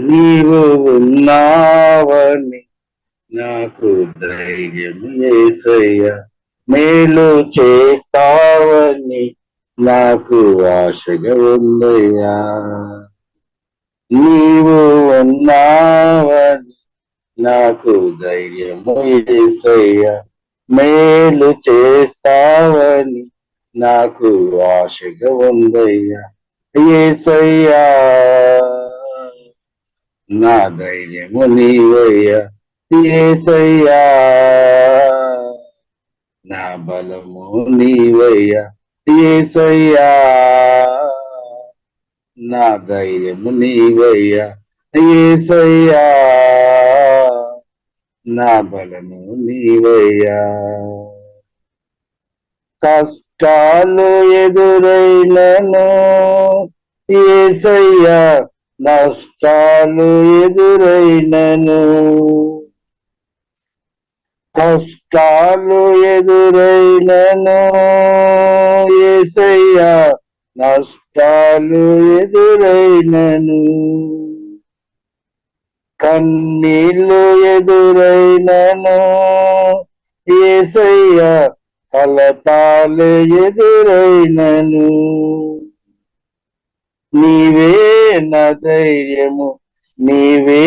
నీవు ఉన్నావని నాకు ధైర్యం యేసయ్యా, మేలు చేస్తావని నాకు ఆశగా ఉందయ్యా. నీవు ఉన్నావని నాకు ధైర్యము యేసయ్యా, మేలు చేస్తావని నాకు ఆశగా ఉందయ్యా. యేసయ్యా, నా ధైర్యము నీవయ్యా. యేసయ్యా, నా బలము నీవయ్యా. యేసయ్యా, నా ధైర్యము నీవయ్యా. యేసయ్యా, నా బలము నీవయ్యా. కష్టాలు ఎదురైనను యేసయ్యా, నష్టాలు ఎదురైనను, కష్టాలు ఎదురైనను యేసయ్యా, నష్టాలు ఎదురైనను, కన్నీళ్ళు ఎదురైనను యేసయ్యా, కలతాలు ఎదురైనను, నీవే నా ధైర్యము, నీవే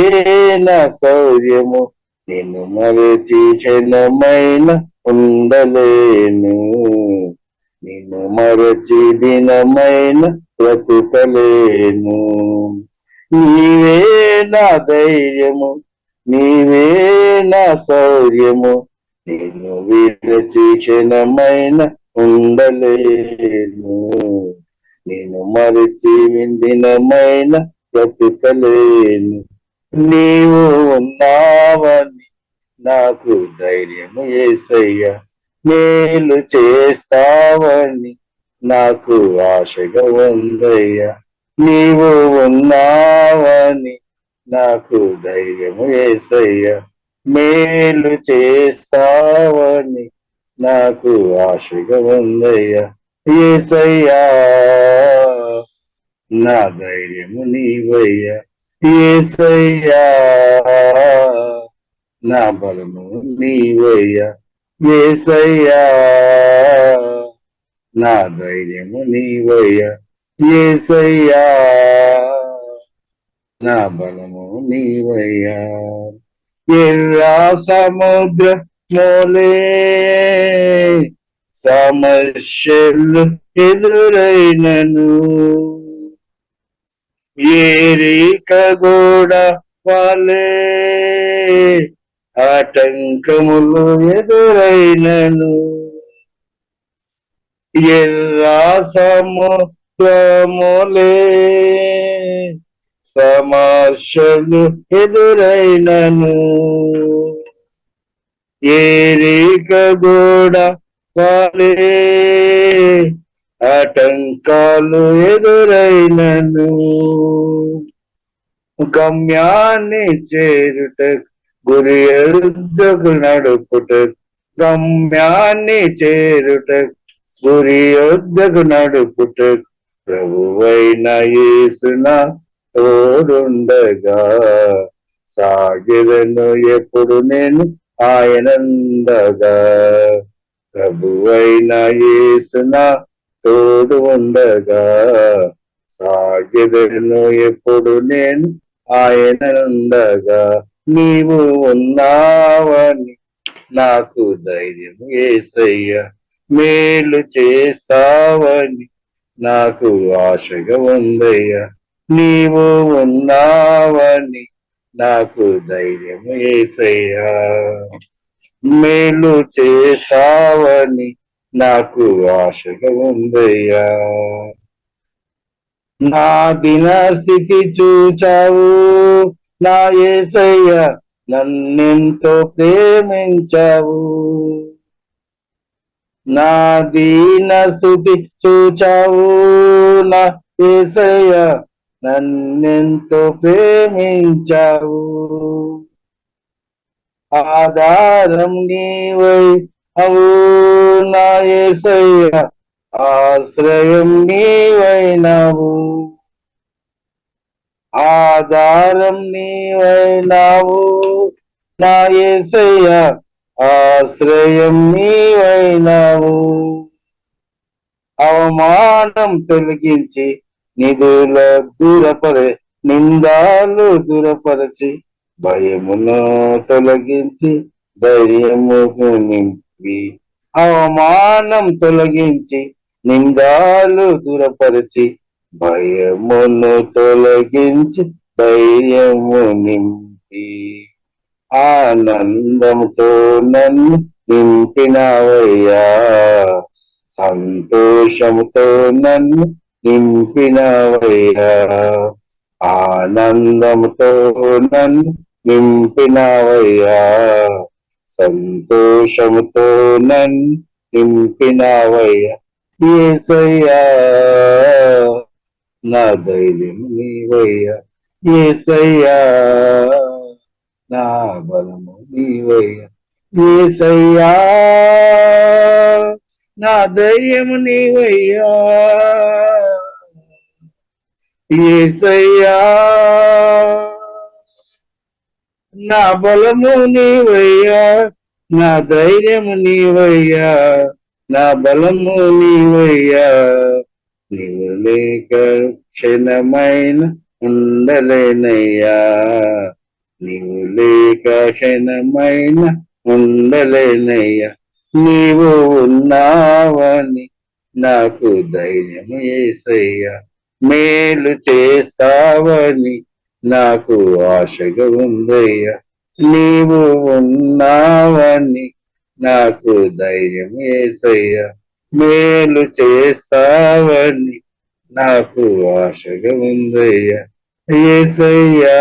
నా శౌర్యము, నిన్ను మరచి క్షణమైన ఉండలేను, నిన్ను మరచి దినమైన బ్రతుకలేను. నీవే నా ధైర్యము, నీవే నా శౌర్యము, నిన్ను విడచి క్షణమైన ఉండలేను, నిన్ను మరచి దినమైన బ్రతుకలేను. నీవు ఉన్నావని నాకు ధైర్యము యేసయ్యా, మేలు చేస్తావని నాకు ఆశగా ఉందయ్యా. నీవు ఉన్నావని నాకు ధైర్యము యేసయ్యా, మేలు చేస్తావని నాకు ఆశగా ఉందయ్యా. యేసయ్యా, నా ధైర్యము నీవయ్యా. యేసయ్యా, నా బలము నీవయ్యా. యేసయ్యా, నా ధైర్యము నీవయ్యా. యేసయ్యా, నా బలము నీవయ్యా. ఎర్రా సముద్ర మోలే సమస్యలు ఎదురైనను, ఏరిక కూడా వాళ్ళే ఆటంకములు ఎదురైనను, ఎర్రా సముద్రములే సమస్యలు ఎదురైనను, ఏరిక కూడా వాళ్ళే ఆటంకాలు ఎదురైనను, గమ్యాన్ని చేరుట గురి యొద్దకు నడుపుట, గమ్యాన్ని చేరుట గురి యొద్దకు నడుపుట, ప్రభువైన యేసున తోడుండగా సాగిదను ఎప్పుడు నేను ఆయనందగా. ప్రభువైన యేసున తోడు ఉండగా సాగిదను ఎప్పుడు నేను ఆయనందగా. నీవు ఉన్నావని నాకు ధైర్యం యేసయ్యా, మేలు చేస్తావని నాకు ఆశగా ఉందయ్యా. నీవు ఉన్నావని నాకు ధైర్యం యేసయ్యా, మేలు చేస్తావని నాకు ఆశగా ఉందయ్యా. నా దిన స్థితి చూచావు నా యేసయ్యా, నన్నెంతో ప్రేమించావు. నా దీన స్థుతి చూచావు నా యేసయ్యా, నన్నెంతో ప్రేమించావు. ఆధారం నీవై అవు నా యేసయ్యా, ఆశ్రయం నీవైనావు. ఆధారం నీవైనావు నా యేసయ్య, ఆశ్రయం నీవైనావు. అవమానం తొలగించి నిధుల నిందాలు దూరపరచి భయమును తొలగించి ధైర్యమును నింపి. అవమానం తొలగించి నిందాలు దూరపరచి భయమును తొలగించి ధైర్యము నింపి. ఆనందంతో నన్ను నింపినవయ్యా, సంతోషముతో నన్ను నింపినవయ్యా, ఆనందంతో నన్ను నింపినవయ్యా, సంతోషముతో నన్ను నింపినవయ్యా. యేసయ్యా నా ధైర్యం నీవయ్యా, యేసయ్యా నా బలము నీవయ్యా, యేసయ్యా నా ధైర్యము నీవయ్యా, యేసయ్యా నా బలము నీవయ్యా, నా ధైర్యము నీవయ్యా, నా బలము నీవయ్యా. నీవు లేక క్షణమైన ఉండలేనయ్యా, నీవు లేక క్షణమైన ఉండలేనయ్యా. నీవు ఉన్నావని నాకు ధైర్యం యేసయ్యా, మేలు చేస్తావని నాకు ఆశగా ఉందయ్యా. నీవు ఉన్నావని నాకు ధైర్యం యేసయ్యా, మేలు చేస్తావని నాకు ఆశగా ఉందయ్యా. యేసయ్యా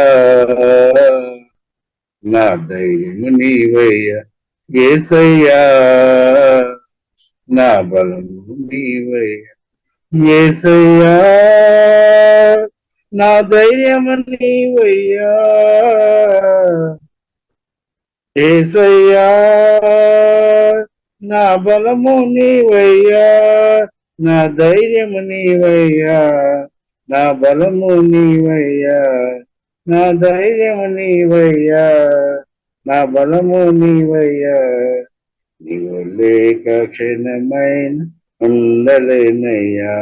నా ధైర్యం నీవయ్యా, యేసయ్యా నా బలము నీవయ్యా, యేసయ్యా నా ధైర్యము నీవయ్యా, యేసయ్యా నా బలము నీవయ్యా, నా ధైర్యము నీవయ్యా, నా బలము నీవయ్యా, నా ధైర్యము నీవయ్యా, నా బలము నీవయ్యా. నీవు లేక క్షణమైన ఉండలేనయ్యా,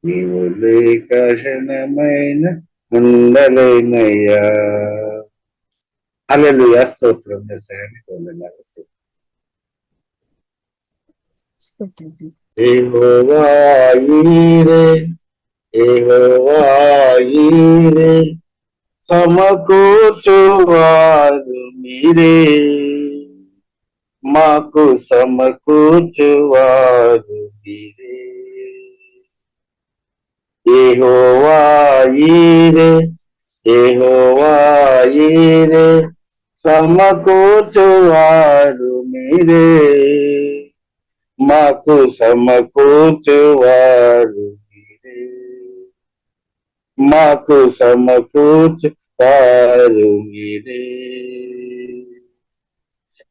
నీవు లేక క్షణమైన ఉండలేనయ్యా. హల్లెలూయా, స్తోత్రం యేసయ్యానికి వందనాలు. యెహోవా ఈరే, యెహోవా ఈరే, సమకూర్చువారు మీరే, మాకు సమకూర్చువారు మీరే. యెహోవా ఈరే, యెహోవా ఈరే, సమకూర్చువారు మీరే, మాకు సమకూర్చువారు మీరే, మాకు సమకూర్చువారు మీరే.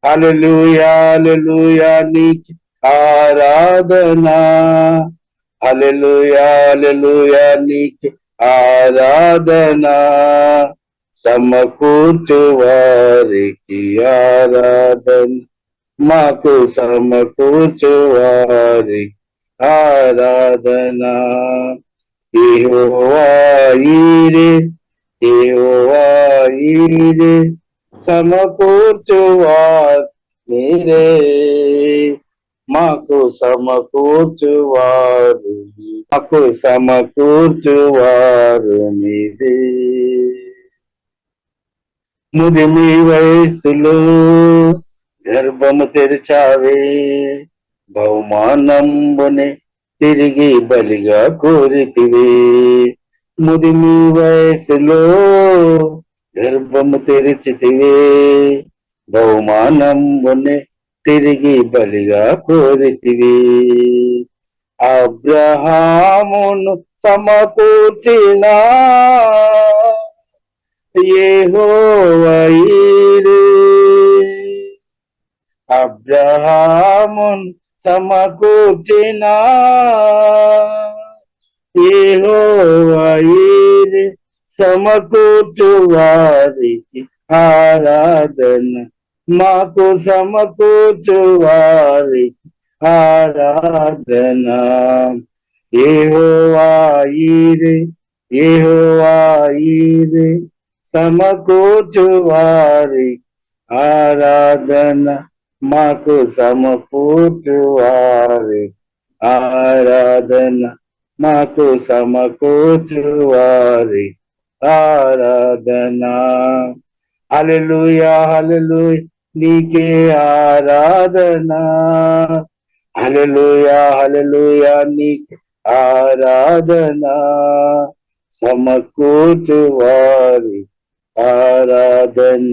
హల్లెలూయా, హల్లెలూయా నీకు ఆరాధనా, హల్లెలూయా, హల్లెలూయా నీకు ఆరాధనా, సమకూర్చువారికి ఆరాధన, మాకు సమకూర్చువారి ఆరాధనా. యెహోవా ఈరే, యెహోవా ఈరే, సమకూర్చువారు మీరే, మాకు సమకూర్చువారు, మాకు సమకూర్చువారు మీరే. ముదిమి వయసులో గర్భము తెరిచావే, బహుమానంబునే తిరిగి బలిగా కోరితివే. ముదిమి వయసులో గర్భము తెరిచితివే, బహుమానంబునే తిరిగి బలిగా కోరితివే. అబ్రహామును సమకూర్చిన యెహోవా ఈరే, అబ్రహామును సమకూర్చిన యెహోవా ఈరే, సమకూర్చు వారికి ఆరాధన, మాకు సమకూర్చు వారికి ఆరాధన. యెహోవా ఈరే, యెహోవా ఈరే, సమకూర్చు వారికి ఆరాధన, మాకు సమకూర్చు వారి ఆరాధన, మాకు సమకూర్చు వారి ఆరాధన. హల్లెలూయా హల్లెలూయా నీకే ఆరాధన, హల్లెలూయా హల్లెలూయా నీకే ఆరాధన, సమకూర్చు వారి ఆరాధన,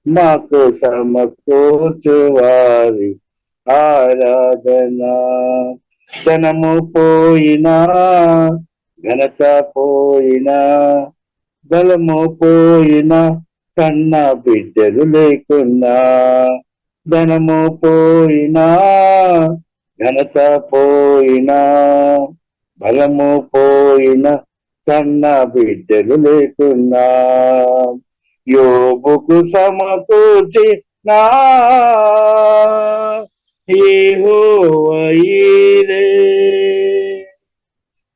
మాకు సమకూర్చు వారి ఆరాధన. ధనము పోయినా, ఘనత పోయినా, బలము పోయినా, కన్న బిడ్డలు లేకున్నా, ధనము పోయినా, ఘనత పోయినా, బలము పోయినా, కన్న బిడ్డలు లేకున్నా, యోబుకు సమకూర్చి నా యెహోవా ఈరే,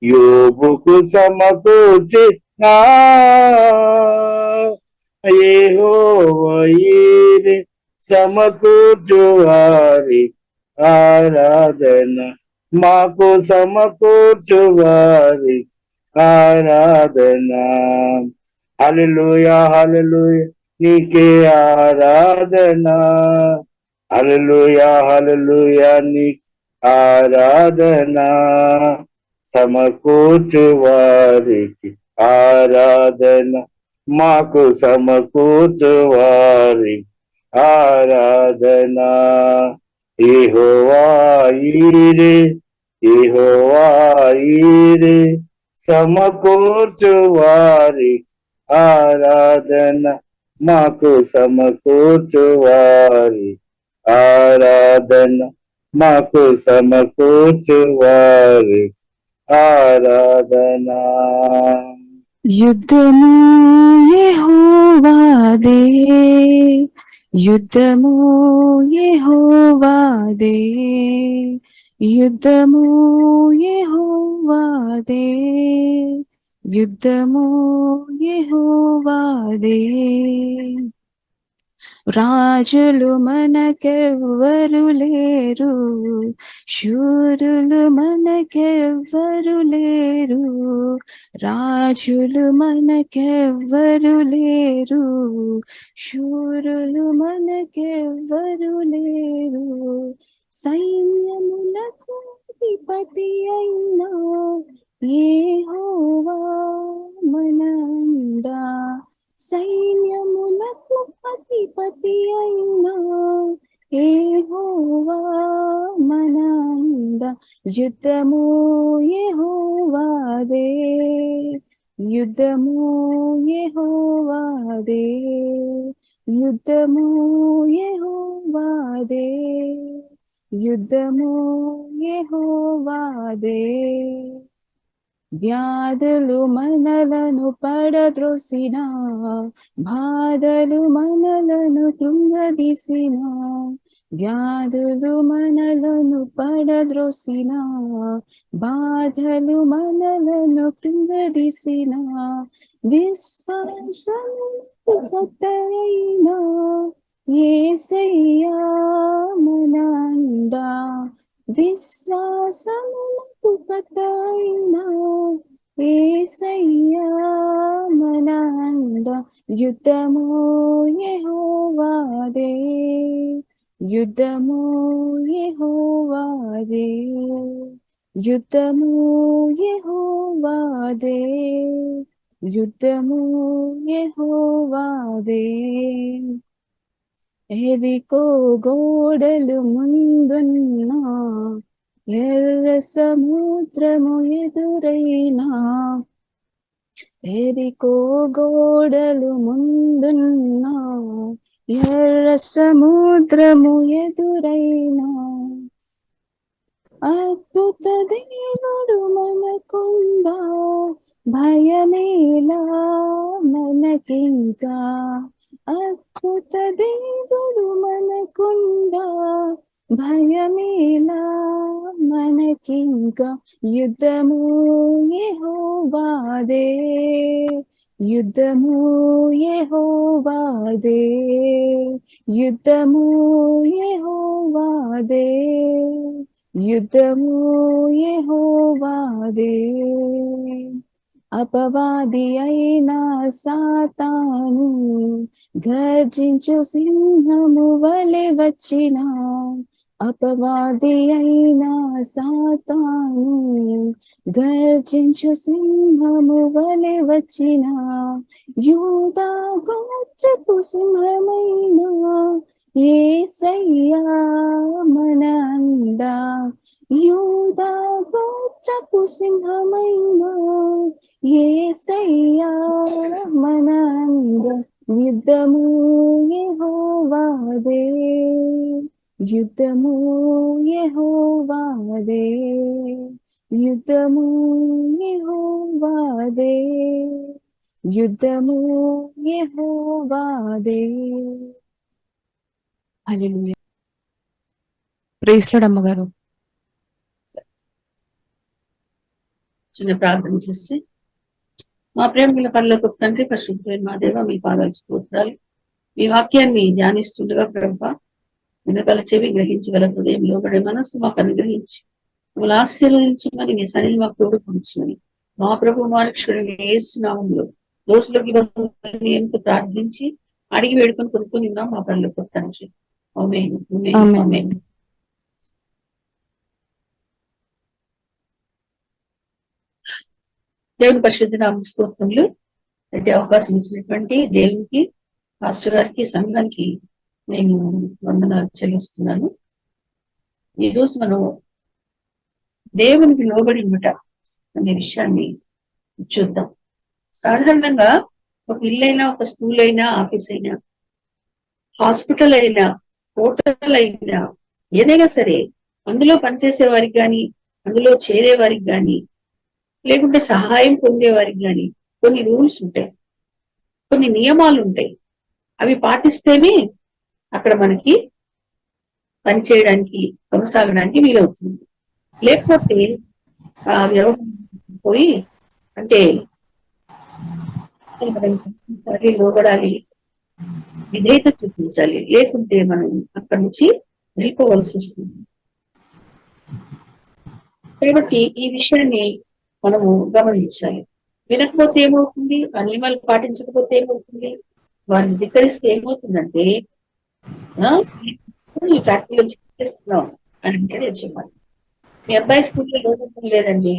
యోబుకు సమకూర్చి నా యెహోవా ఈరే, సమకూర్చు వారి ఆరాధన, మాకు సమకూర్చు వారి ఆరాధన. హల్లెలూయా హల్లెలూయా నీకే ఆరాధన, హల్లెలూయా హల్లెలూయా నీకే ఆరాధన, సమకూర్చు వారికి ఆరాధన, మాకు సమకూర్చు వారి ఆరాధన. యెహోవా ఈరే, యెహోవా ఈరే, సమకూర్చు వారి ఆరాధన, మాకు సమకూర్చు వారి ఆరాధన, మాకు సమకూర్చు వారి ఆరాధన. యుద్ధము యెహోవాదే, యుద్ధము యెహోవాదే, యుద్ధము యెహోవాదే, యుద్ధము యెహోవాదే. రాజులు మనకెవ్వరు లేరు, శూరులు మనకెవ్వరు లేరు, రాజులు మనకెవ్వరు లేరు, శూరులు మనకెవ్వరు లేరు. సైన్యములకు అధిపతి అయినా యెహోవా మనండా, సైన్యములకు అధిపతి అయినా యెహోవా మనండా. యుద్ధము యెహోవాదే, యుద్ధము యెహోవాదే, యుద్ధము యెహోవాదే, యుద్ధము యెహోవాదే. వ్యాధులు మనలను పడద్రోసిన, బాధలు మనలను కృంగదీసిన, వ్యాధులు మనలను పడద్రోసిన, బాధలు మనలను కృంగదీసిన, విశ్వాసమునకు కర్తయైన యేసయ్యా మనండా, విశ్వాసమునకు కర్తయైన యేసయ్యా మనండా. యుద్ధము యెహోవాదే, యుద్ధము యెహోవాదే, యుద్ధము యెహోవాదే, యుద్ధము యెహోవాదే. ఎరికో గోడలు ముందున్నా, ఎర్ర సముద్రము ఎదురైనా, ఎరికో గోడలు ముందున్నా, ఎర్ర సముద్రము ఎదురైనా, అద్భుత దేవుడు మనకుండా భయమేలా మనకింకా అద్భుత దేవుడు మనకుండా భయమేలా మనకింకా యుద్ధము యెహోవాదే యుద్ధము యెహోవాదే యుద్ధము యెహోవాదే యుద్ధము యెహోవాదే అపవాది అయినా సాతాను గర్జించు సింహము వలె వచ్చిన అపవాది అయినా సాతాను గర్జించు సింహము వలె వచ్చిన యూదా గోత్రపు సింహమైన యేసయ్యా మన అండా యూదా గోత్రపు సింహమైన యేసయ్యా మన అండా యుద్ధము యెహోవాదే యుద్ధము యెహోవాదే యుద్ధము యెహోవాదే యుద్ధము యెహోవాదే. హల్లెలూయా. ప్రైజ్ లార్డ్ అమ్మగారు. చిన్న ప్రార్థన చేసి, మా ప్రేమల పరలోకపు తండ్రి, పరిశుద్ధులైన మా దేవ, మీ పాదాలు స్తోత్రాలు. మీ వాక్యాన్ని ధ్యానిస్తుండగా ప్రభువా, వినగల చెవి, గ్రహించగల హృదయం, లోబడే మనస్సు మాకు అనుగ్రహించి మమ్మల్ని ఆశీర్వదించమని మీ సన్నిధిని మాకు తోడుపరచమని మా ప్రభు మారక్షుడిని యేసు నామములో దోషులకి ఎంతో ప్రార్థించి అడిగి వేడుకొని కొనుక్కొని ఉన్నాం మా పరలోకపు తండ్రి. ఆమేన్. ఆమేన్. ఆమేన్. దేవుని పరిశుద్ధ నామ స్తోత్రములు. అంటే అవకాశం ఇచ్చినటువంటి దేవునికి, పాస్టర్ గారికి, సంఘానికి నేను వందనాలు చెల్లిస్తున్నాను. ఈరోజు మనం దేవునికి లోబడి ఉండట అనే విషయాన్ని చూద్దాం. సాధారణంగా ఒక ఇల్లైనా, ఒక స్కూల్ అయినా, ఆఫీస్ అయినా, హాస్పిటల్ అయినా, హోటల్ అయినా, ఏదైనా సరే అందులో పనిచేసే వారికి కానీ, అందులో చేరే వారికి కానీ, లేకుంటే సహాయం పొందే వారికి కానీ కొన్ని రూల్స్ ఉంటాయి, కొన్ని నియమాలు ఉంటాయి. అవి పాటిస్తేనే అక్కడ మనకి పనిచేయడానికి, కొనసాగడానికి వీలవుతుంది. లేకపోతే ఆ వ్యవహారం పోయి అంటే లోబడాలి, విధేయత చూపించాలి, లేకుంటే మనం అక్కడి నుంచి వెళ్ళిపోవలసి వస్తుంది. కాబట్టి ఈ విషయాన్ని మనము గమనించాలి. వినకపోతే ఏమవుతుంది, ఆ నియమాలు పాటించకపోతే ఏమవుతుంది, వారిని ధిక్కరిస్తే ఏమవుతుందంటే ఈ ఫ్యాక్టరీలో చేస్తున్నాం అని అంటే నేను చెప్పాలి. మీ అబ్బాయి స్కూల్లో లోపం లేదండి,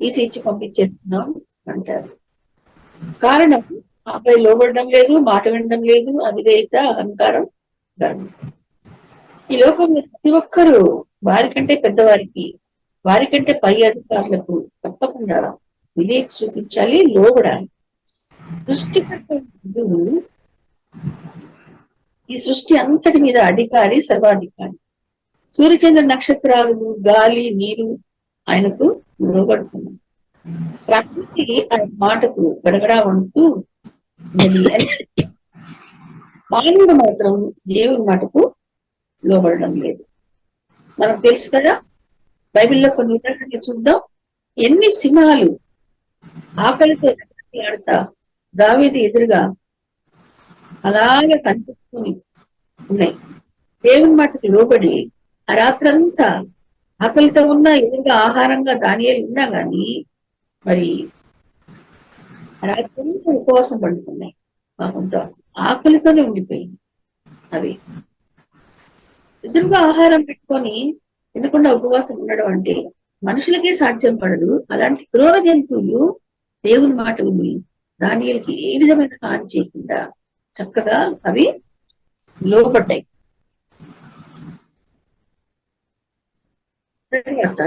ఈసీ ఇచ్చి పంపించేస్తున్నాం అంటారు. కారణం ఆ అబ్బాయి లోబడడం లేదు, మాట వినడం లేదు, అవిధేయత, అహంకారం. ఈ లోకంలో ప్రతి ఒక్కరూ వారికంటే పెద్దవారికి, వారికంటే పై అధికారులకు తప్పకుండా విధేయత చూపించాలి, లోబడాలి. సృష్టికర్త ఈ సృష్టి అంతటి మీద అధికారి, సర్వాధికారి. సూర్యచంద్ర నక్షత్రాలు, గాలి, నీరు ఆయనకు లోబడుతున్నాయి. ప్రకృతి ఆయన మాటకు గడగడా వంటూ మానవుడు మాత్రం దేవుని మాటకు లోబడడం లేదు. మనకు తెలుసు కదా, బైబిల్లో కొన్ని ఉదాహరణలు చూద్దాం. ఎన్ని సింహాలు ఆకలితో ఆడతా దావీదు ఎదురుగా అలాగే కనిపిస్తూనే ఉన్నాయి. దేవుని మాటకు లోబడి ఆ రాత్రంతా ఆకలితో ఉన్నా, ఎదురుగా ఆహారంగా దానియేలు ఉన్నా గాని మరి రాత్రంతా ఉపవాసం పడుతున్నాయి. పాపంతో ఆకలితోనే ఉండిపోయింది. అవి ఎదురుగా ఆహారం పెట్టుకొని తినకుండా ఉపవాసం ఉండడం అంటే మనుషులకే సాధ్యం పడదు. అలాంటి క్రూర జంతువులు దేవుని మాట విని దానియేలుకి ఏ విధమైన హాని చేయకుండా చక్కగా అవి లోపడ్డాయి.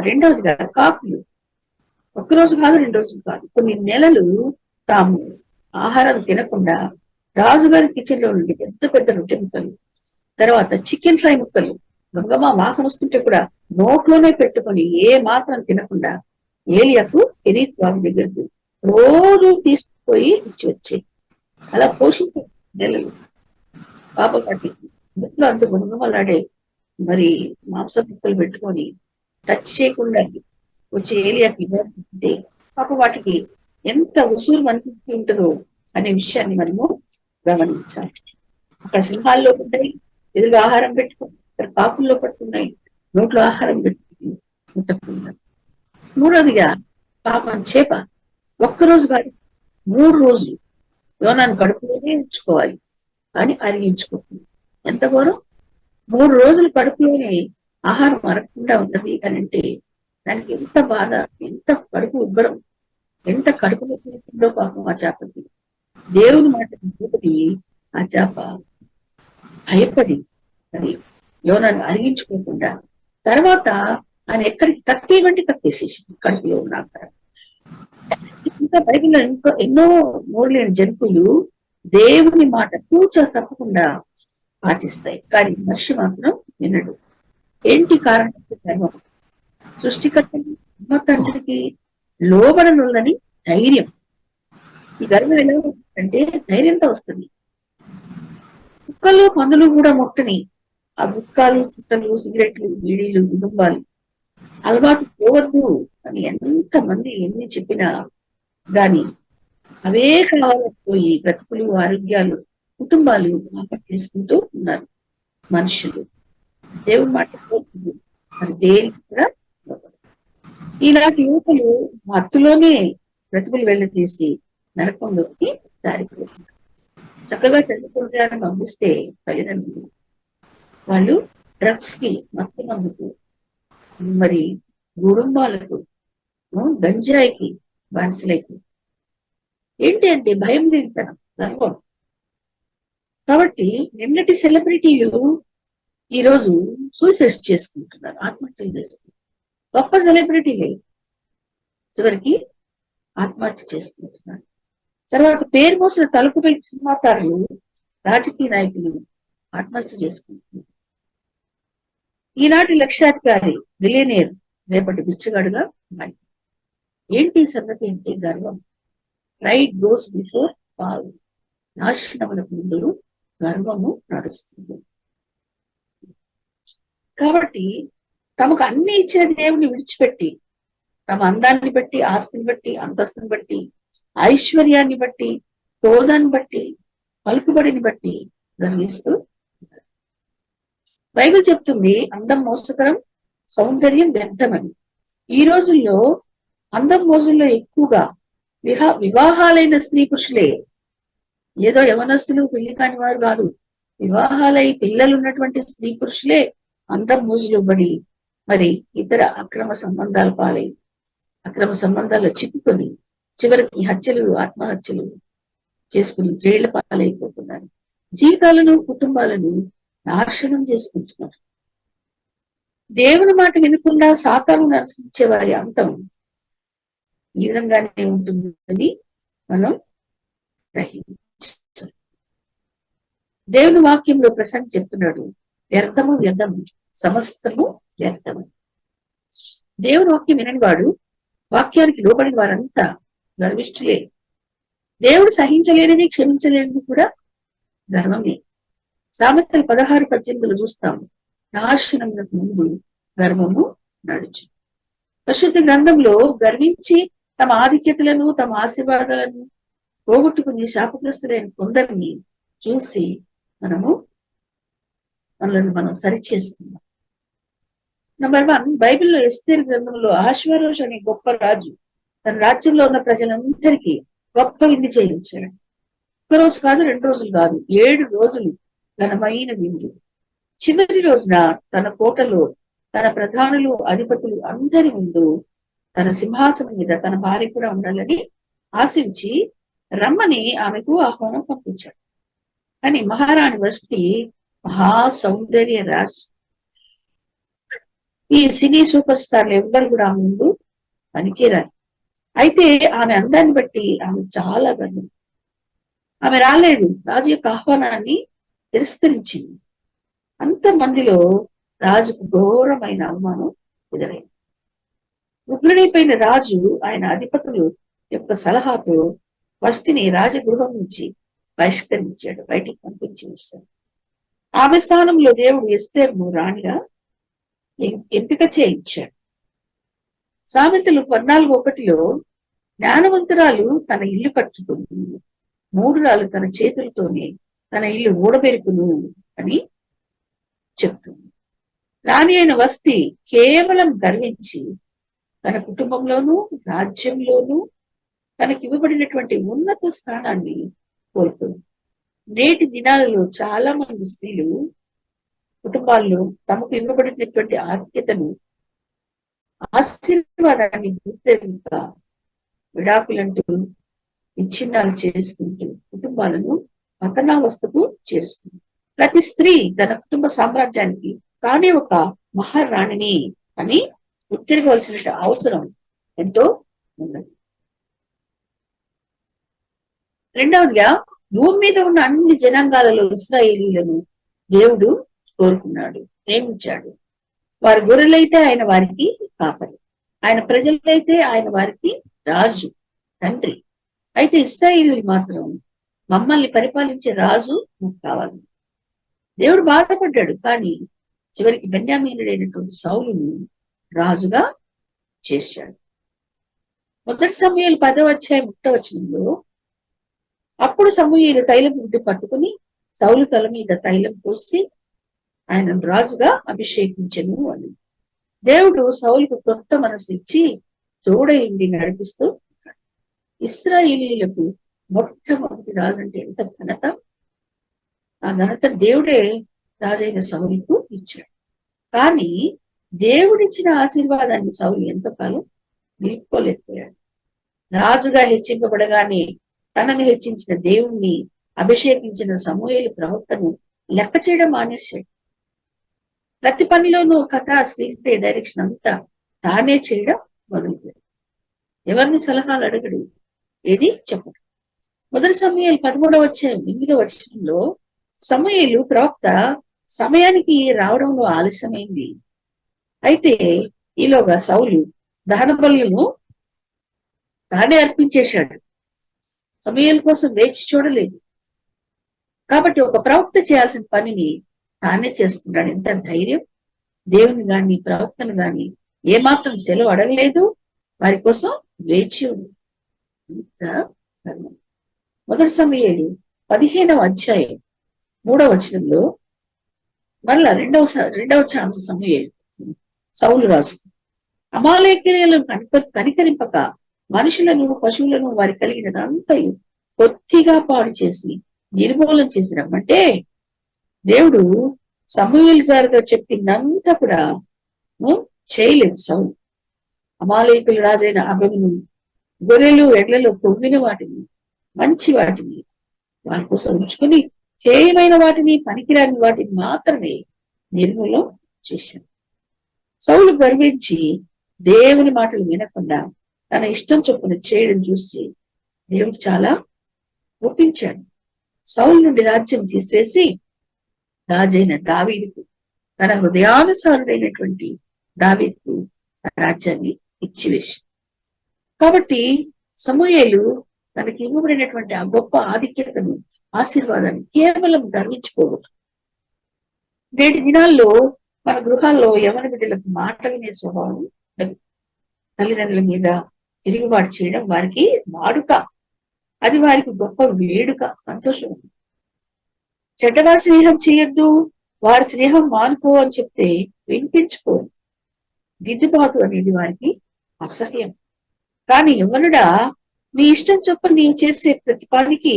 రెండవదిగా కాకులు ఒక్కరోజు కాదు, 2 రోజులు కాదు, కొన్ని నెలలు తాము ఆహారం తినకుండా రాజుగారి కిచెన్ లో నుండి పెద్ద పెద్ద రొట్టె ముక్కలు, తర్వాత చికెన్ ఫ్రై ముక్కలు గంగమ్మ వాసన వస్తుంటే కూడా నోట్లోనే పెట్టుకొని ఏ మాత్రం తినకుండా ఏలియాకు కెరీత్ వారి దగ్గరకు రోజు తీసుకుపోయి ఇచ్చి వచ్చే అలా పోషించే నెలలు పాప పట్టింది ఇంట్లో అంత గుణగమలాడే మరి మాంస ముక్కలు పెట్టుకొని టచ్ చేయకుండా వచ్చే ఏలియాకి ఇవ్వకుంటే పాప వాటికి ఎంత ఉసూరు అనిపిస్తూ ఉంటుందో అనే విషయాన్ని మనము గమనించాలి. అక్కడ సింహాల్లో ఉంటాయి, ఎదురు ఆహారం పెట్టుకుని, ఇక్కడ కాకుల్లో పట్టుకున్నాయి, నోట్లో ఆహారం పెట్టుకుని ముట్టకున్నారు. మూడోదిగా పాపం చేప ఒక్కరోజు కాదు 3 రోజులు యోనాన్ని కడుపులోనే ఉంచుకోవాలి, కానీ అరిగించుకోకుండా. ఎంత ఘోరం! 3 రోజులు కడుపులోనే ఆహారం అరగకుండా ఉన్నది అని అంటే దానికి ఎంత బాధ, ఎంత కడుపు ఉబ్బరం, ఎంత కడుపు నొప్పి ఉంటుందో పాపం ఆ చేపకి. దేవుని మాట విని ఆ చేప భయపడి అది యోనాన్ని అరిగించుకోకుండా తర్వాత ఆయన ఎక్కడికి కక్కేయమంటే కక్కేసేసింది కడుపులో ఉన్నాక. ఇంకా బైబిల్లో ఎన్నో మోడలేని జంతువులు దేవుని మాట తూచా తప్పకుండా పాటిస్తాయి, కానీ మనిషి మాత్రం వినడు. ఏంటి కారణం? గర్వం. సృష్టికర్తని తండ్రికి లోబడనులని ధైర్యం. ఈ గర్వం ఎలా అంటే ధైర్యంతో వస్తుంది. కుక్కలు పందులు కూడా ముట్టని ఆ గుట్కాలు, చుట్టలు, సిగరెట్లు, బీడీలు, కుటుంబాలు అలవాటు పోవద్దు అని ఎంతమంది ఎన్ని చెప్పినా గాని అవే కావాలపోయి బ్రతుకులు, ఆరోగ్యాలు, కుటుంబాలు చేసుకుంటూ ఉన్నారు మనుషులు. దేవుడి మాట పోతుంది మరి దేనికి కూడా. ఈనాటి యువకులు మత్తులోనే బ్రతుకులు వెళ్ళతీసి నరకంలోకి దారిపోతున్నారు. చక్కగా చదువుకుంటారని పంపిస్తే తల్లిదండ్రులు వాళ్ళు డ్రగ్స్ కి, మత్తు మందుకు, మరి కుటుంబాలకు, గంజాయికి బానిసలైకి. ఏంటి అంటే భయం లేనితనం, గర్వం. కాబట్టి నిన్నటి సెలబ్రిటీలు ఈరోజు సూసైడ్ చేసుకుంటున్నారు, ఆత్మహత్యలు చేసుకుంటున్నారు. గొప్ప సెలబ్రిటీలే చివరికి ఆత్మహత్య చేసుకుంటున్నారు. తర్వాత పేరు మోసిన తలుపు పెట్టి సినిమాతారులు, రాజకీయ నాయకులు ఆత్మహత్య చేసుకుంటున్నారు. ఈనాటి లక్ష్యాధికారి బిలియనేర్ రేపటి బిచ్చగాడుగా ఉన్నాయి. ఏంటి సంగతి అంటే గర్వం. Pride goes before fall. నాశనములకు ముందు గర్వము నడుస్తుంది. కాబట్టి తమకు అన్ని ఇచ్చిన దేవుని విడిచిపెట్టి తమ అందాన్ని బట్టి, ఆస్తిని బట్టి, అంతస్తుని బట్టి, ఐశ్వర్యాన్ని బట్టి, హోదాన్ని బట్టి, పలుకుబడిని బట్టి గర్విస్తూ బైబిల్ చెప్తుంది అందం మోసకరం, సౌందర్యం వ్యర్థమని. ఈ రోజుల్లో అందం మోజుల్లో ఎక్కువగా వివాహాలైన స్త్రీ పురుషులే, ఏదో యవనస్తులు పెళ్లి కాని వారు కాదు, వివాహాలై పిల్లలు ఉన్నటువంటి స్త్రీ పురుషులే అందం మోజులు పడి మరి ఇతర అక్రమ సంబంధాల పాలై, అక్రమ సంబంధాలు చిక్కుకొని చివరికి హత్యలు, ఆత్మహత్యలు చేసుకుని జైళ్ల పాలైపోతున్నారు. జీవితాలను, కుటుంబాలను నాశనం చేసుకుంటున్నారు. దేవుని మాట వినకుండా సాతాను నశించే వారి అంతం ఈ విధంగానే ఉంటుందని మనం గ్రహించాలి. దేవుని వాక్యంలో ప్రసంగి చెప్తున్నాడు, వ్యర్థము వ్యర్థము, సమస్తము వ్యర్థము. దేవుని వాక్యం వినని వాడు, వాక్యానికి లోబడిన వారంతా గర్విష్ఠులే. దేవుడు సహించలేనిది, క్షమించలేనిది కూడా గర్వమే. సామెతలు 16:18 చూస్తాము, నాశనములకు ముందు గర్వము నడుచు. పరిశుద్ధ గ్రంథంలో గర్వించి తమ ఆధిక్యతలను, తమ ఆశీర్వాదాలను పోగొట్టుకుని శాపగ్రస్తులైన కొందరిని చూసి మనల్ని మనం సరిచేస్తున్నాం. నంబర్ 1, బైబిల్లో ఎస్తేరు గ్రంథంలో అహష్వేరోషు అనే గొప్ప రాజు తన రాజ్యంలో ఉన్న ప్రజలందరికీ గొప్ప విందు చేయించాడు. 1 రోజు కాదు, 2 రోజులు కాదు, 7 రోజులు ఘనమైన విందు. చివరి రోజున తన కోటలో తన ప్రధానులు, అధిపతులు అందరి ముందు తన సింహాసనం మీద తన భార్య కూడా ఉండాలని ఆశించి రమ్మని ఆమెకు ఆహ్వానం పంపించాడు. కానీ మహారాణి వష్టి మహా సౌందర్య రాశి. ఈ సినీ సూపర్ స్టార్లు ఎవ్వరు కూడా ముందు పనికిరారు. అయితే ఆమె అందాన్ని బట్టి ఆమె చాలా గర్వం. ఆమె రాలేదు, రాజు యొక్క ఆహ్వానాన్ని తిరస్కరించింది. అంతమందిలో రాజుకు ఘోరమైన అవమానం ఎదురైంది. ఉగ్రుడైపోయిన రాజు ఆయన అధిపతులు యొక్క సలహాతో వష్టిని రాజగృహం నుంచి బహిష్కరించాడు, బయటికి పంపించి వేశాడు. ఆమె స్థానంలో దేవుడు ఎస్తేరును రాణిగా ఎంపిక చేయించాడు. సామెతలు 14:1 జ్ఞానవంతురాలు తన ఇల్లు కట్టుకుని మూఢురాలు తన చేతులతోనే తన ఇల్లు ఊడబెరుకును అని చెప్తుంది. రాణి అయిన వస్తి కేవలం గర్వించి తన కుటుంబంలోనూ రాజ్యంలోనూ తనకి ఇవ్వబడినటువంటి ఉన్నత స్థానాన్ని కోల్పోయింది. నేటి దినాలలో చాలా మంది స్త్రీలు కుటుంబాల్లో తమకు ఇవ్వబడినటువంటి ఆధిక్యతను, ఆశీర్వాదాన్ని గుర్తెరుక విడాకులంటూ విచ్ఛిన్నాలు చేసుకుంటూ కుటుంబాలను పతనావస్థకు చేస్తుంది. ప్రతి స్త్రీ తన కుటుంబ సామ్రాజ్యానికి తానే ఒక మహారాణిని అని గుర్తిరగవలసిన అవసరం ఎంతో ఉన్నది. రెండవదిగా, భూమి మీద ఉన్న అన్ని జనాంగాలలో ఇశ్రాయేలీయులను దేవుడు కోరుకున్నాడు, ప్రేమించాడు. వారి గొర్రెలైతే ఆయన వారికి కాపరి, ఆయన ప్రజలైతే ఆయన వారికి రాజు, తండ్రి. అయితే ఇశ్రాయేలీయులు మాత్రం మమ్మల్ని పరిపాలించే రాజు మాకు కావాలి. దేవుడు బాధపడ్డాడు, కానీ చివరికి బెన్యామీనుడైనటువంటి సౌలును రాజుగా చేశాడు. 1 సమూయేలు 10:1 అప్పుడు సమూయేలు తైలం బుడ్డి పట్టుకుని సౌలు తల మీద తైలం పోసి ఆయన రాజుగా అభిషేకించెను అని. దేవుడు సౌలుకు కొత్త మనసు ఇచ్చి తోడయుండి నడిపిస్తూ ఇశ్రాయేలీయులకు మొట్టమొదటి రాజు అంటే ఎంత ఘనత! ఆ ఘనత దేవుడే రాజైన సౌలుకు ఇచ్చాడు. కానీ దేవుడిచ్చిన ఆశీర్వాదాన్ని సౌలు ఎంతకాలం నిలుపుకోలేకపోయాడు. రాజుగా హెచ్చింపబడగానే తనను హెచ్చించిన దేవుణ్ణి, అభిషేకించిన సమూయేలు ప్రవక్తను లెక్క చేయడం మానేశాడు. ప్రతి పనిలోనూ కథ, స్క్రీన్ ప్లే, డైరెక్షన్ అంతా తానే చేయడం మొదలుపెట్టాడు. ఎవరిని సలహాలు అడగడు, ఏది చెప్పడు. 1 సమూయేలు 13:8 సమూయేలు ప్రవక్త సమయానికి రావడంలో ఆలస్యమైంది. అయితే ఈలోగా సౌలు దహన బలులను తానే అర్పించేశాడు. సమూయేలు కోసం వేచి చూడలేదు. కాబట్టి ఒక ప్రవక్త చేయాల్సిన పనిని తానే చేస్తున్నాడు. ఎంత ధైర్యం! దేవుని గాని ప్రవక్తను గాని ఏమాత్రం సెలవు అడగలేదు, వారి కోసం వేచి ఉంది. ఇంత 1 సమూయేలు 15:3 మళ్ళా రెండవ ఛాన్స్ సమూయేలు సౌలు రాజు అమాలేకీయులను కనికరింపక మనుషులను, పశువులను, వారి కలిగినదంతయు కొద్దిగా పాడు చేసి నిర్మూలన చేసినామంటే దేవుడు సమూయేలు గారితో చెప్పిందంతా కూడా చేయలేదు. సౌలు అమాలేకుల రాజైన అగగును, గొర్రెలు, ఎడ్లలో కొవ్విన వాటిని, మంచి వాటిని వారి కోసం ఉంచుకుని హేయమైన వాటిని, పనికిరాని వాటిని మాత్రమే నిర్మూలన చేశాడు. సౌలు గర్వించి దేవుని మాటలు వినకుండా తన ఇష్టం చొప్పున చేయడం చూసి దేవుడు చాలా ఒప్పించాడు. సౌలు నుండి రాజ్యం తీసివేసి రాజైన దావీదుకు, తన హృదయానుసారుడైనటువంటి దావీదుకు రాజ్యాన్ని ఇచ్చివేశాడు. కాబట్టి సమూయేలు తనకి ఇవ్వబడినటువంటి ఆ గొప్ప ఆధిక్యతను, ఆశీర్వాదాన్ని కేవలం గర్వించుకోవద్దు. నేటి దినాల్లో మన గృహాల్లో యవన బిడ్డలకు మాట వినే స్వభావం ఉండదు. తల్లిదండ్రుల మీద తిరుగుబాటు చేయడం వారికి వాడుక, అది వారికి గొప్ప వేడుక, సంతోషం. చెడ్డవారి స్నేహం చేయొద్దు, వారి స్నేహం మానుకో అని చెప్తే వినిపించుకోరు. దిద్దుబాటు అనేది వారికి అసహ్యం. కానీ యవ్వనుడా, నీ ఇష్టం చొప్పున నీవు చేసే ప్రతి పనికి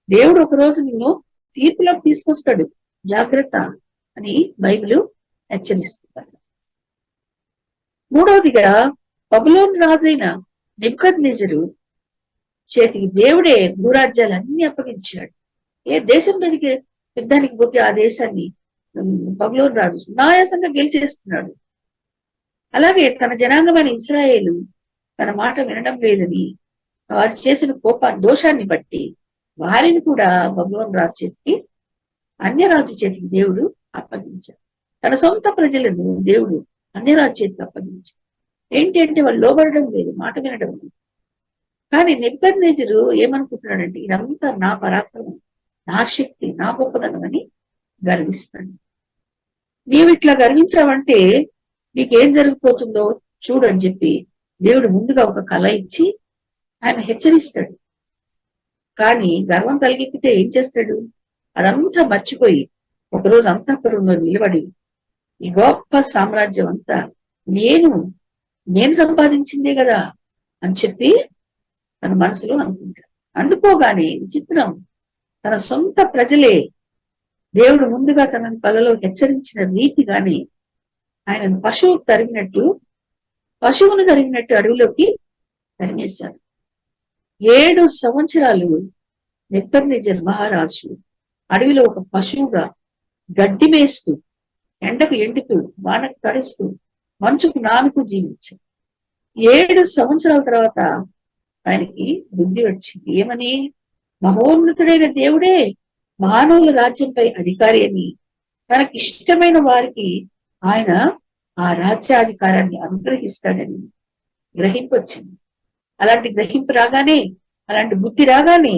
దేవుడు ఒకరోజు నిన్ను తీర్పులోకి తీసుకొస్తాడు, జాగ్రత్త అని బైబిల్ హెచ్చరిస్తున్నాడు. మూడవదిగా, బబులోను రాజైన నెబుకద్నెజరు చేతికి దేవుడే భూరాజ్యాలన్నీ అప్పగించాడు. ఏ దేశం మీదకి యుద్ధానికి పోతే ఆ దేశాన్ని బబులోను రాజు సునాయాసంగా గెలిచేస్తున్నాడు. అలాగే తన జనాంగమైన ఇశ్రాయేలు తన మాట వినడం లేదని వారు చేసిన దోషాన్ని బట్టి వారిని కూడా బబులోను రాజు చేతికి, అన్యరాజు చేతికి దేవుడు అప్పగించాడు. తన సొంత ప్రజలను దేవుడు అన్యరాజు చేతికి అప్పగించాడు. ఏంటి అంటే వాళ్ళు లోబడడం లేదు, మాట వినడం లేదు. కానీ నెబుకద్నెజరు ఏమనుకుంటున్నాడంటే ఇదంతా నా పరాక్రమం, నా శక్తి, నా గొప్పదనం అని గర్విస్తాడు. నీవు ఇట్లా గర్వించావంటే నీకేం జరిగిపోతుందో చూడు అని చెప్పి దేవుడు ముందుగా ఒక కళ ఇచ్చి ఆయన హెచ్చరిస్తాడు. కానీ గర్వం తలకెక్కితే ఏం చేస్తాడు? అదంతా మర్చిపోయి ఒకరోజు అంతఃపురంలో నిలబడి ఈ గొప్ప సామ్రాజ్యం అంతా నేను సంపాదించిందే కదా అని చెప్పి తన మనసులో అనుకుంటాడు. అనుకోగానే విచిత్రం, తన సొంత ప్రజలే దేవుడు ముందుగా తన కలలో హెచ్చరించిన రీతిగానే ఆయనను పశువును తరిగినట్టు అడవిలోకి తరిమేశారు. 7 సంవత్సరాలు నెబుకద్నెజర్ మహారాజు అడవిలో ఒక పశువుగా గడ్డి మేస్తూ, ఎండకు ఎండుతూ, వానకు తడుస్తూ, మంచుకు నానుకు జీవించాడు. 7 సంవత్సరాల తర్వాత ఆయనకి బుద్ధి వచ్చింది. ఏమని? మహోన్నతుడైన దేవుడే మానవుల రాజ్యంపై అధికారి అని, తనకి ఇష్టమైన వారికి ఆయన ఆ రాజ్యాధికారాన్ని అనుగ్రహిస్తాడని గ్రహింపు వచ్చింది. అలాంటి గ్రహింపు రాగానే, అలాంటి బుద్ధి రాగానే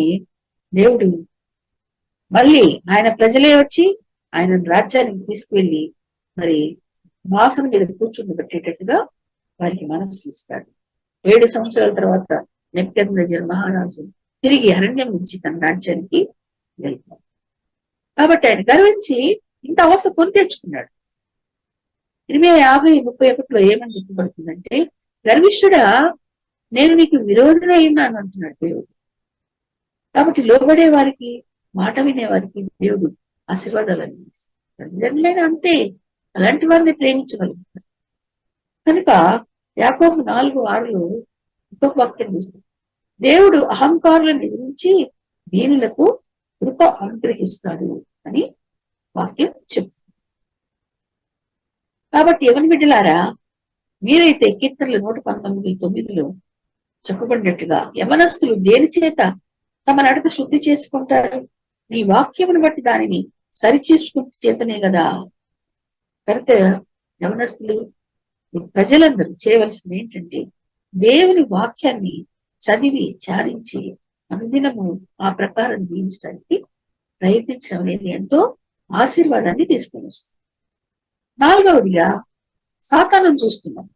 దేవుడు మళ్ళీ ఆయన ప్రజలే వచ్చి ఆయన రాజ్యానికి తీసుకువెళ్ళి మరి సింహాసనం మీద కూర్చుండబెట్టేటట్టుగా వారికి మనస్సు ఇస్తాడు. 7 సంవత్సరాల తర్వాత నెబుకద్నెజర్ మహారాజు తిరిగి అరణ్యం నుంచి తన రాజ్యానికి వెళ్ళిపోయాడు. కాబట్టి ఆయన గర్వించి ఇంత అవస్థ కొని తెచ్చుకున్నాడు. 50:31 ఏమని చెప్పబడుతుందంటే, గర్విష్ఠుడా, నేను నీకు విరోధుడై ఉన్నాను అంటున్నాడు దేవుడు. కాబట్టి లోబడే వారికి, మాట వినే వారికి దేవుడు ఆశీర్వాదాలను తల్లిదండ్రులైనా అంతే, అలాంటి వారిని ప్రేమించగలుగుతారు. కనుక యాకోబు 4:6 ఇంకొక వాక్యం చూస్తాం. దేవుడు అహంకారులను ఎదిరించి దీనులకు కృప అనుగ్రహిస్తాడు అని వాక్యం చెప్తుంది. కాబట్టి ఎవరి బిడ్డలారా, మీరైతే కీర్తనలు 119:9 చెప్పబడినట్టుగా యవనస్తులు దేని చేత తమ నడక శుద్ధి చేసుకుంటారు? నీ వాక్యమును బట్టి దానిని సరిచేసుకుంటే చేతనే కదా. కనుక యవనస్తులు, ప్రజలందరూ చేయవలసింది ఏంటంటే, దేవుని వాక్యాన్ని చదివి ధ్యానించి అనుదినము ఆ ప్రకారం జీవించడానికి ప్రయత్నించడం అనేది ఎంతో ఆశీర్వాదాన్ని తీసుకొని వస్తుంది. 4వదిగా సాతానును చూస్తున్నాం.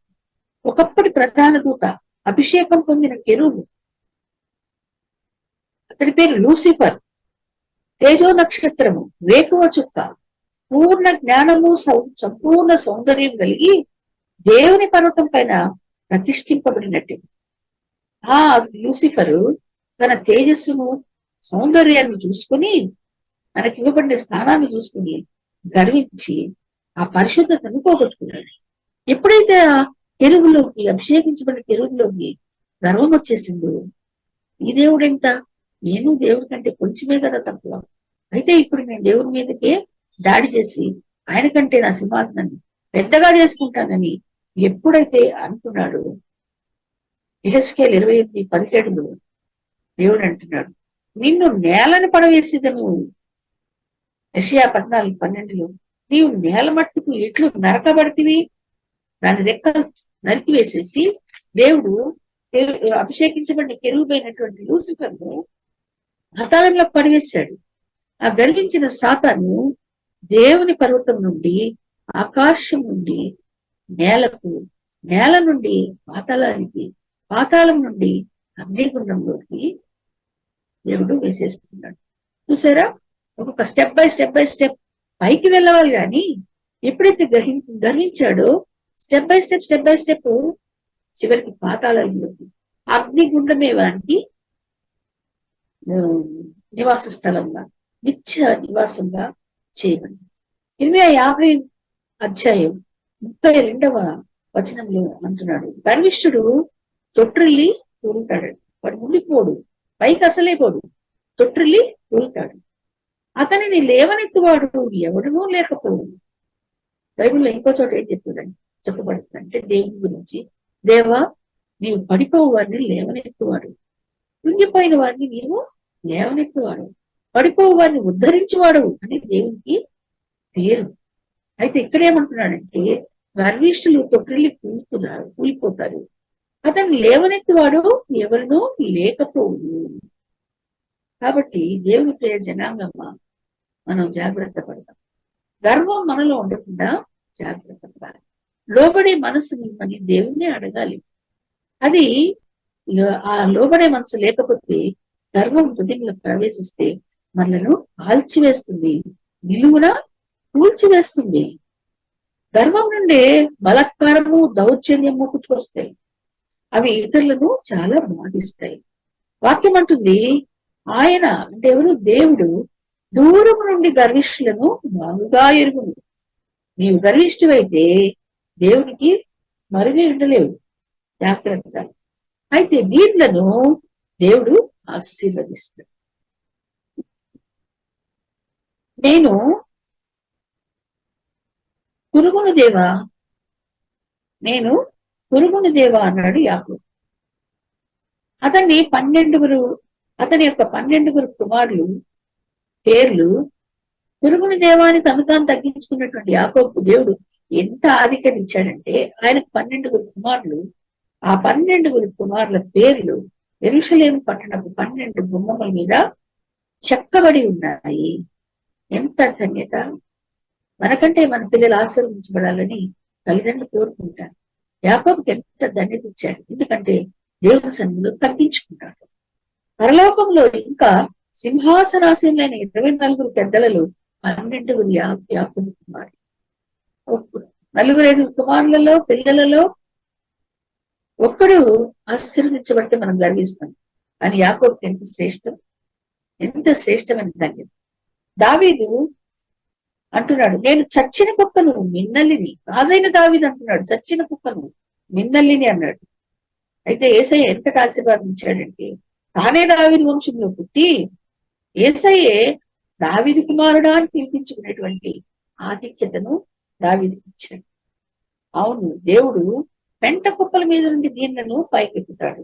ఒకప్పటి ప్రధాన దూత, అభిషేకం పొందిన కెరూబు, అతడి పేరు లూసిఫర్, తేజో నక్షత్రము, వేకువ చుక్క, పూర్ణ జ్ఞానము, సంపూర్ణ సౌందర్యం కలిగి దేవుని పర్వతం పైన ప్రతిష్ఠింపబడినట్టు. ఆ లూసిఫరు తన తేజస్సును, సౌందర్యాన్ని చూసుకుని, మనకి ఇవ్వబడిన స్థానాన్ని చూసుకుని గర్వించి ఆ పరిశుద్ధతను పోగొట్టుకున్నాడు. ఎప్పుడైతే ఆ కెరూబులోకి, అభిషేకించబడిన కెరూబులోకి గర్వం వచ్చేసిందో, ఈ దేవుడు ఎంత, నేను దేవుడి కంటే కొంచెమే కదా తక్కువ, అయితే ఇప్పుడు నేను దేవుడి మీదకే దాడి చేసి ఆయన కంటే నా సింహాసనాన్ని పెద్దగా చేసుకుంటానని ఎప్పుడైతే అనుకున్నాడు, యెహెజ్కేలు 28:17 దేవుడు అంటున్నాడు, నిన్ను నేలను పడవేసేదను. యెషయా 14:12 నీవు నేల మట్టుకు ఎట్లు నరకబడితివి. దాని రెక్కలు నరికి వేసేసి దేవుడు అభిషేకించబడిన కెరూబైనటువంటి లూసిఫర్ను పాతాళంలో పడివేశాడు. ఆ గర్వించిన సాతాను దేవుని పర్వతం నుండి, ఆకాశం నుండి నేలకు, నేల నుండి పాతాళానికి, పాతాళం నుండి అగ్నిగుండంలోకి దేవుడు వేసేస్తున్నాడు. చూసారా, ఒక్కొక్క స్టెప్ బై స్టెప్ పైకి వెళ్ళవాలి. కానీ ఎప్పుడైతే గర్వించాడో స్టెప్ బై స్టెప్ చివరికి పాతాళంలోకి, అగ్నిగుండమే వారికి నివాస స్థలంగా, నిత్య నివాసంగా చేయబడింది. 50:32 అంటున్నాడు, గర్విష్ఠుడు తొట్టిల్లి తూలుతాడు. వాడు ముందుకుపోడు, పైకి అసలే పోడు, తొట్టిల్లి తూలుతాడు. అతనిని లేవనెత్తువాడు ఎవడునూ లేకపోవు. బైబిల్లో ఇంకో చోట ఏం చెప్పబడుతుంది అంటే, దేవుని గురించి, దేవా నీవు పడిపోవు వారిని లేవనెత్తువాడు, కృంగిపోయిన వారిని నీవు లేవనెత్తువాడు, పడిపోవు వారిని ఉద్ధరించేవాడు అని దేవునికి పేరు. అయితే ఇక్కడేమంటున్నాడంటే, గర్విష్ఠులు తొట్టిల్లి కూలిపోతారు, అతన్ని లేవనెత్తువాడు ఎవరినో లేకపోవు. కాబట్టి దేవుని ప్రియ జనాంగమ్మ, మనం జాగ్రత్త పడతాం. గర్వం మనలో ఉండకుండా జాగ్రత్త పడాలి. లోబడే మనసుని మన దేవుణ్ణి అడగాలి. అది ఆ లోబడే మనసు లేకపోతే గర్వం హృదయంలో ప్రవేశిస్తే మనలను కాల్చివేస్తుంది, నిలువున కూల్చివేస్తుంది. గర్వం నుండే బలాత్కారము, దౌర్జన్యము పుట్టుకొస్తాయి. అవి ఇతరులను చాలా బాధిస్తాయి. వాక్యం అంటుంది, ఆయన అంటే ఎవరు? దేవుడు దూరం నుండి గర్విష్ఠులను బాగుగా ఎరుగును. నీవు గర్విష్ఠువైతే దేవునికి మరుగే ఉండలేవు. జాగ్రత్తగా. అయితే దీన్లను దేవుడు ఆశీర్వదిస్తాడు. నేను పురుగును దేవా, నేను పురుగును దేవా అన్నాడు యాకోబు. అతని యొక్క 12 కుమారులు పేర్లు పురుగుని దేవాన్ని తను తాను తగ్గించుకున్నటువంటి యాకోబు దేవుడు ఎంత ఆధిక్యత ఇచ్చాడంటే ఆయనకు 12 కుమారులు. ఆ 12 కుమారుల పేర్లు యెరూషలేము పట్టణపు 12 గుమ్మముల మీద చెక్కబడి ఉన్నాయి. ఎంత ధన్యత! మనకంటే మన పిల్లలు ఆశీర్వదించబడాలని తల్లిదండ్రులు కోరుకుంటారు. యాకోబుకి ఎంత ధన్యత ఇచ్చాడు! ఎందుకంటే దేవుని సన్నిధిలో తగ్గించుకుంటాడు. పరలోకంలో ఇంకా సింహాసనాసీనులైన 24 పెద్దలలో 12 యాకోబు కుమారులు. 4-5 కుమారులలో, పిల్లలలో ఒక్కడు ఆశీర్వదించబడితే మనం గర్విస్తాం. అని యాకోబుకి ఎంత శ్రేష్టమైన ధన్యత. దావీదు అంటున్నాడు, నేను చచ్చిన కుక్కను మిన్నల్లిని. రాజైన దావీదు అంటున్నాడు, చచ్చిన కుక్కను మిన్నల్లిని అన్నాడు. అయితే యేసయ్య ఎంతటి ఆశీర్వాదించాడంటే, తానే దావీదు వంశంలో పుట్టి యేసయ్యే దావీదు కుమారుడా అని పిలిపించుకునేటువంటి ఆధిక్యతను దావీదుకి ఇచ్చాడు. అవును, దేవుడు పెంట కుప్పల మీద నుండి దీన్లను పైకెత్తుతాడు.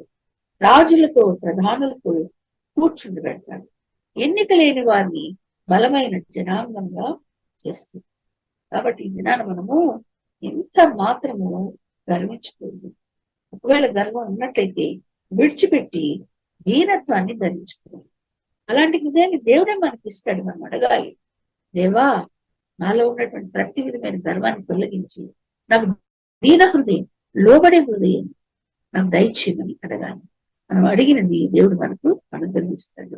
రాజులతో, ప్రధానులతో కూర్చుండబెడతాడు. ఎన్నిక లేని వారిని బలమైన జనాంగంగా చేస్తుంది. కాబట్టి ఈ దినాన మనము ఎంత మాత్రము గర్వించకూడదు. ఒకవేళ గర్వం ఉన్నట్లయితే విడిచిపెట్టి దీనత్వాన్ని ధరించుకోవాలి. అలాంటి హృదయాన్ని దేవుడే మనకి ఇస్తాడు. మనం అడగాలి, దేవా నాలో ఉన్నటువంటి ప్రతి విధమైన గర్వాన్ని తొలగించి నాకు దీన హృదయం, లోబడే హృదయం నాకు దయచేయమని అడగాలి. మనం అడిగినది దేవుడు మనకు అనుగ్రహిస్తాడు.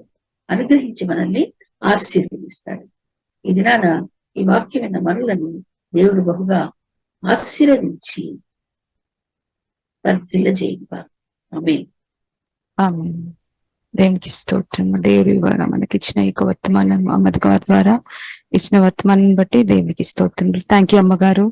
అనుగ్రహించి మనల్ని ఆశీర్వదిస్తాడు. ఈ దినాన ఈ వాక్యమైన మనులను దేవుడు బహుగా ఆశీర్వదించి వర్ధిల్ల చేయుగా. ఆమేన్. ఆమేన్. దేవునికి స్తోత్రం. దేవుడు ఇవాళ మనకి ఇచ్చిన ఈ వర్తమానం, అమ్మగారి ద్వారా ఇచ్చిన వర్తమానం బట్టి దేవునికి స్తోత్రం. థ్యాంక్ యూ అమ్మగారు.